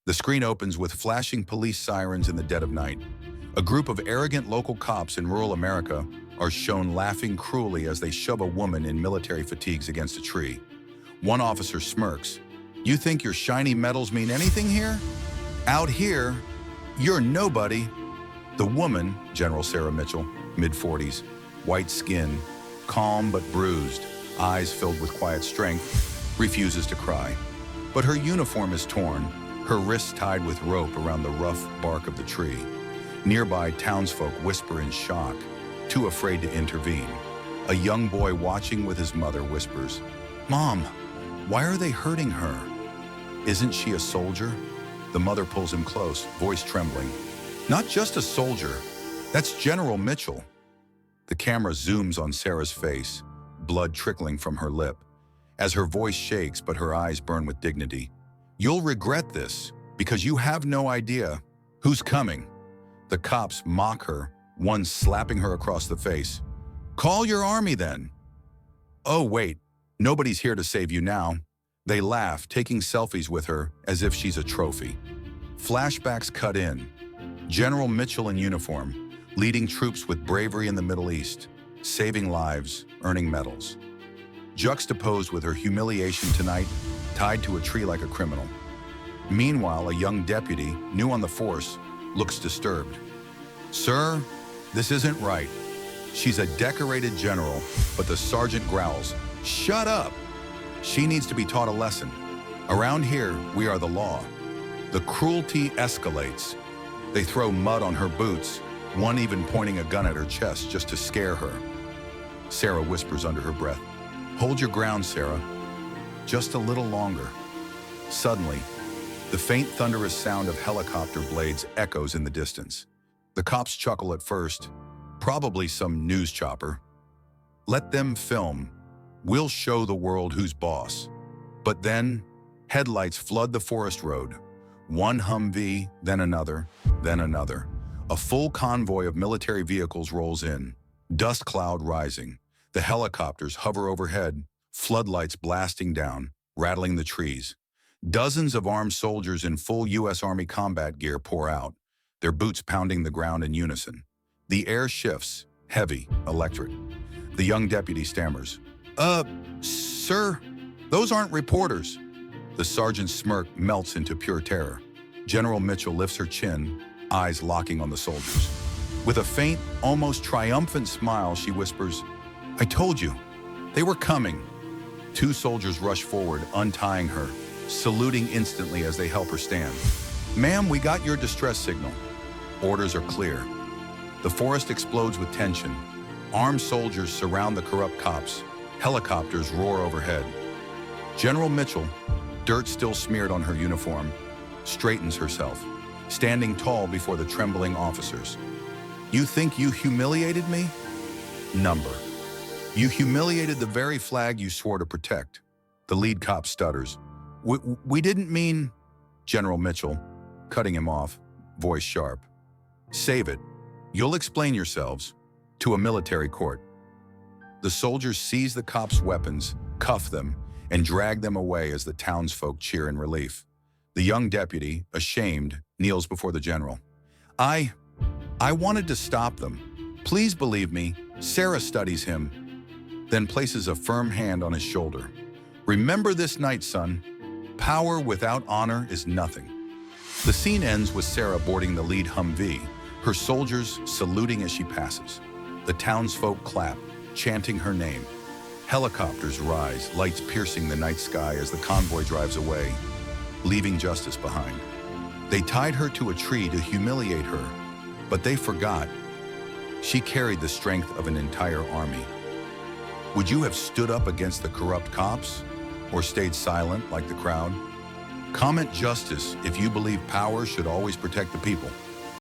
The screen opens with flashing police sirens in the dead of night. A group of arrogant local cops in rural America are shown laughing cruelly as they shove a woman in military fatigues against a tree. One officer smirks. "You think your shiny medals mean anything here? Out here, you're nobody." The woman, General Sarah Mitchell, mid-40s, white skin, calm but bruised, eyes filled with quiet strength, refuses to cry. But her uniform is torn, her wrists tied with rope around the rough bark of the tree. Nearby, townsfolk whisper in shock, too afraid to intervene. A young boy watching with his mother whispers, "Mom, why are they hurting her? Isn't she a soldier?" The mother pulls him close, voice trembling. "Not just a soldier, that's General Mitchell." The camera zooms on Sarah's face, blood trickling from her lip. As her voice shakes but her eyes burn with dignity. "You'll regret this, because you have no idea who's coming." The cops mock her, one slapping her across the face. "Call your army then." "Oh wait, nobody's here to save you now." They laugh, taking selfies with her as if she's a trophy. Flashbacks cut in. General Mitchell in uniform, leading troops with bravery in the Middle East, saving lives, earning medals. Juxtaposed with her humiliation tonight, tied to a tree like a criminal. Meanwhile, a young deputy, new on the force, looks disturbed. "Sir, this isn't right." She's a decorated general, but the sergeant growls, "Shut up!" She needs to be taught a lesson. Around here, we are the law. The cruelty escalates. They throw mud on her boots, one even pointing a gun at her chest just to scare her. Sarah whispers under her breath, "Hold your ground, Sarah. Just a little longer." Suddenly, the faint thunderous sound of helicopter blades echoes in the distance. The cops chuckle at first, probably some news chopper. Let them film. We'll show the world who's boss. But then, headlights flood the forest road. One Humvee, then another, then another. A full convoy of military vehicles rolls in, dust cloud rising. The helicopters hover overhead, floodlights blasting down, rattling the trees. Dozens of armed soldiers in full U.S. Army combat gear pour out, their boots pounding the ground in unison. The air shifts, heavy, electric. The young deputy stammers, Sir, those aren't reporters." The sergeant's smirk melts into pure terror. General Mitchell lifts her chin, eyes locking on the soldiers. With a faint, almost triumphant smile, she whispers, "I told you, they were coming." Two soldiers rush forward, untying her, saluting instantly as they help her stand. "Ma'am, we got your distress signal." Orders are clear. The forest explodes with tension. Armed soldiers surround the corrupt cops. Helicopters roar overhead. General Mitchell, dirt still smeared on her uniform, straightens herself, standing tall before the trembling officers. "You think you humiliated me? Number. You humiliated the very flag you swore to protect." The lead cop stutters. We didn't mean..." General Mitchell, cutting him off, voice sharp. "Save it. You'll explain yourselves to a military court." The soldiers seize the cops' weapons, cuff them, and drag them away as the townsfolk cheer in relief. The young deputy, ashamed, kneels before the general. I wanted to stop them. Please believe me." Sarah studies him, then places a firm hand on his shoulder. "Remember this night, son. Power without honor is nothing." The scene ends with Sarah boarding the lead Humvee, her soldiers saluting as she passes. The townsfolk clap, chanting her name. Helicopters rise, lights piercing the night sky as the convoy drives away, leaving justice behind. They tied her to a tree to humiliate her, but they forgot she carried the strength of an entire army. Would you have stood up against the corrupt cops, or stayed silent like the crowd? Comment justice if you believe power should always protect the people.